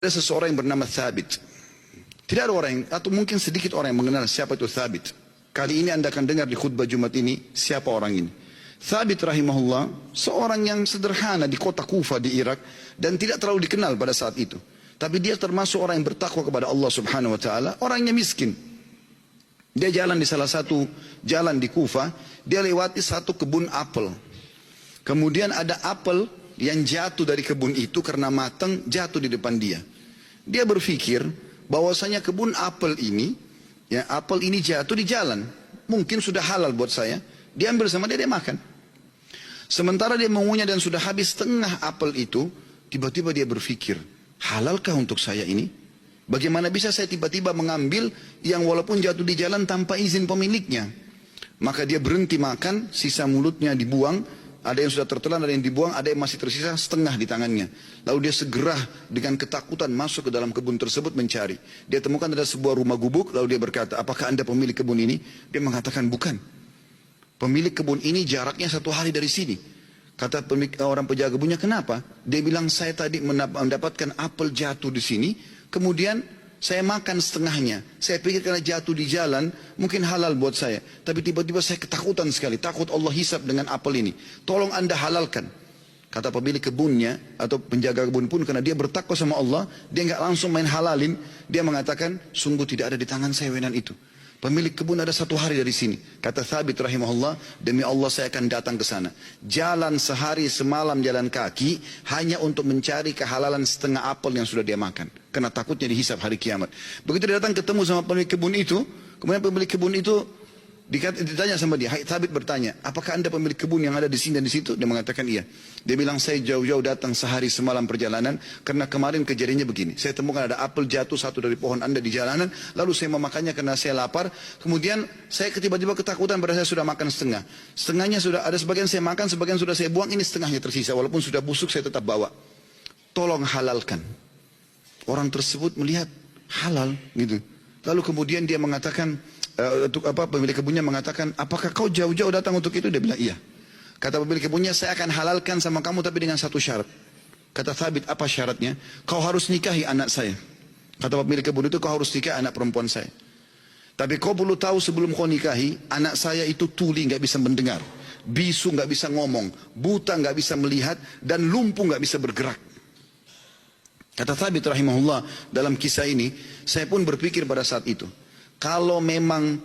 Ada seseorang yang bernama Thabit. Tidak ada orang yang, atau mungkin sedikit orang yang mengenal siapa itu Thabit. Kali ini Anda akan dengar di khutbah Jumat ini siapa orang ini. Thabit rahimahullah seorang yang sederhana di kota Kufa di Irak dan tidak terlalu dikenal pada saat itu. Tapi dia termasuk orang yang bertakwa kepada Allah Subhanahu wa taala, orangnya miskin. Dia jalan di salah satu jalan di Kufa, dia lewati satu kebun apel. Kemudian ada apel yang jatuh dari kebun itu karena matang, jatuh di depan dia. Dia berpikir bahwasanya kebun apel ini, ya apel ini jatuh di jalan, mungkin sudah halal buat saya. Dia ambil sama dia makan. Sementara dia mengunyah dan sudah habis setengah apel itu, tiba-tiba dia berpikir, halalkah untuk saya ini? Bagaimana bisa saya tiba-tiba mengambil yang walaupun jatuh di jalan tanpa izin pemiliknya? Maka dia berhenti makan, sisa mulutnya dibuang. Ada yang sudah tertelan, ada yang dibuang, ada yang masih tersisa setengah di tangannya. Lalu dia segera dengan ketakutan masuk ke dalam kebun tersebut mencari. Dia temukan ada sebuah rumah gubuk, lalu dia berkata, apakah Anda pemilik kebun ini? Dia mengatakan, bukan. Pemilik kebun ini jaraknya 1 hari dari sini. Kata orang penjaga kebunnya, kenapa? Dia bilang, saya tadi mendapatkan apel jatuh di sini, kemudian saya makan setengahnya. Saya pikir karena jatuh di jalan, mungkin halal buat saya. Tapi tiba-tiba saya ketakutan sekali. Takut Allah hisab dengan apel ini. Tolong Anda halalkan. Kata pemilik kebunnya, atau penjaga kebun pun, karena dia bertakwa sama Allah, dia nggak langsung main halalin. Dia mengatakan, sungguh tidak ada di tangan saya wenan itu. Pemilik kebun ada 1 hari dari sini. Kata Thabit rahimahullah, demi Allah saya akan datang ke sana. Jalan sehari semalam jalan kaki, hanya untuk mencari kehalalan setengah apel yang sudah dia makan. Karena takutnya dihisab hari kiamat. Begitu dia datang ketemu sama pemilik kebun itu, kemudian pemilik kebun itu ditanya sama dia, Thabit bertanya, apakah Anda pemilik kebun yang ada di sini dan di situ? Dia mengatakan iya. Dia bilang, saya jauh-jauh datang sehari semalam perjalanan, karena kemarin kejadiannya begini. Saya temukan ada apel jatuh satu dari pohon Anda di jalanan, lalu saya memakannya karena saya lapar. Kemudian saya tiba-tiba ketakutan pada saya sudah makan setengah. Setengahnya sudah ada sebagian saya makan, sebagian sudah saya buang, ini setengahnya tersisa. Walaupun sudah busuk saya tetap bawa. Tolong halalkan. Orang tersebut melihat halal gitu. Lalu kemudian dia mengatakan, pemilik kebunnya mengatakan, apakah kau jauh-jauh datang untuk itu? Dia bilang iya. Kata pemilik kebunnya, saya akan halalkan sama kamu tapi dengan satu syarat. Kata Thabit, apa syaratnya? Kau harus nikahi anak saya. Kata pemilik kebun itu, kau harus nikahi anak perempuan saya. Tapi kau perlu tahu sebelum kau nikahi, anak saya itu tuli, nggak bisa mendengar, bisu nggak bisa ngomong, buta nggak bisa melihat, dan lumpuh nggak bisa bergerak. Kata Thabit rahimahullah, dalam kisah ini saya pun berpikir pada saat itu, kalau memang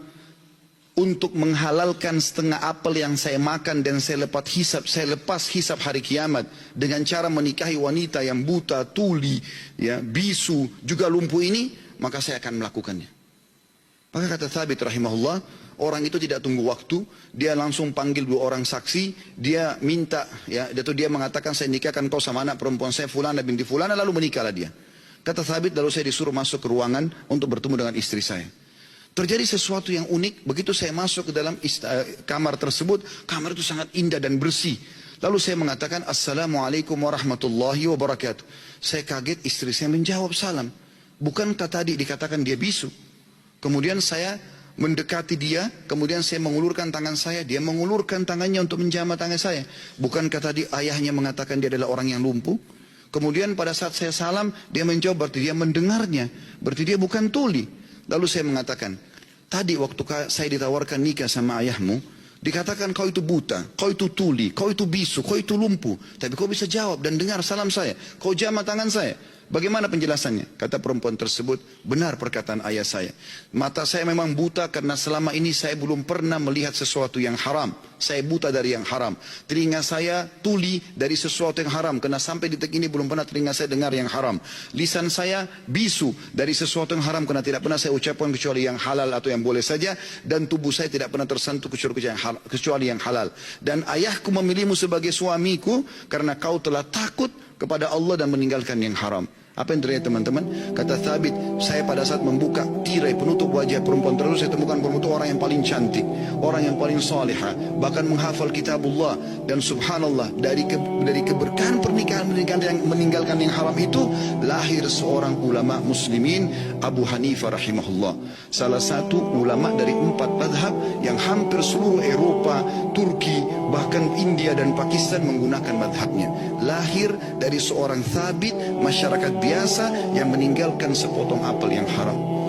untuk menghalalkan setengah apel yang saya makan dan saya lepas hisab hari kiamat dengan cara menikahi wanita yang buta, tuli, ya, bisu, juga lumpuh ini, maka saya akan melakukannya. Maka kata Thabit rahimahullah, orang itu tidak tunggu waktu, dia langsung panggil 2 orang saksi, dia minta, ya, dia mengatakan saya nikahkan kau sama anak perempuan saya Fulana binti Fulana, lalu menikahlah dia. Kata Thabit, lalu saya disuruh masuk ke ruangan untuk bertemu dengan istri saya. Terjadi sesuatu yang unik, begitu saya masuk ke dalam kamar tersebut, kamar itu sangat indah dan bersih. Lalu saya mengatakan, Assalamualaikum warahmatullahi wabarakatuh. Saya kaget, istri saya menjawab salam. Bukankah tadi dikatakan dia bisu? Kemudian saya mendekati dia, kemudian saya mengulurkan tangan saya, dia mengulurkan tangannya untuk menjamah tangan saya. Bukankah tadi ayahnya mengatakan dia adalah orang yang lumpuh? Kemudian pada saat saya salam, dia menjawab, berarti dia mendengarnya, berarti dia bukan tuli. Lalu saya mengatakan, tadi waktu saya ditawarkan nikah sama ayahmu, dikatakan kau itu buta, kau itu tuli, kau itu bisu, kau itu lumpuh. Tapi kau bisa jawab dan dengar salam saya, kau jamah tangan saya. Bagaimana penjelasannya? Kata perempuan tersebut, benar perkataan ayah saya. Mata saya memang buta karena selama ini saya belum pernah melihat sesuatu yang haram. Saya buta dari yang haram. Telinga saya tuli dari sesuatu yang haram, karena sampai detik ini belum pernah telinga saya dengar yang haram. Lisan saya bisu dari sesuatu yang haram, karena tidak pernah saya ucapkan kecuali yang halal atau yang boleh saja. Dan tubuh saya tidak pernah tersentuh kecuali yang halal. Dan ayahku memilihmu sebagai suamiku karena kau telah takut kepada Allah dan meninggalkan yang haram. Apa yang terjadi teman-teman? Kata Thabit, saya pada saat membuka tirai penutup wajah perempuan tersebut, saya temukan perempuan itu orang yang paling cantik, orang yang paling salihah, bahkan menghafal kitabullah. Dan subhanallah, dari keberkahan pernikahan yang meninggalkan yang haram itu, lahir seorang ulama muslimin, Abu Hanifah rahimahullah. Salah satu ulama dari 4 madhab yang hampir seluruh Eropa, Turki, bahkan India dan Pakistan menggunakan madhabnya. Lahir dari seorang Thabit, masyarakat biasa yang meninggalkan sepotong apel yang haram.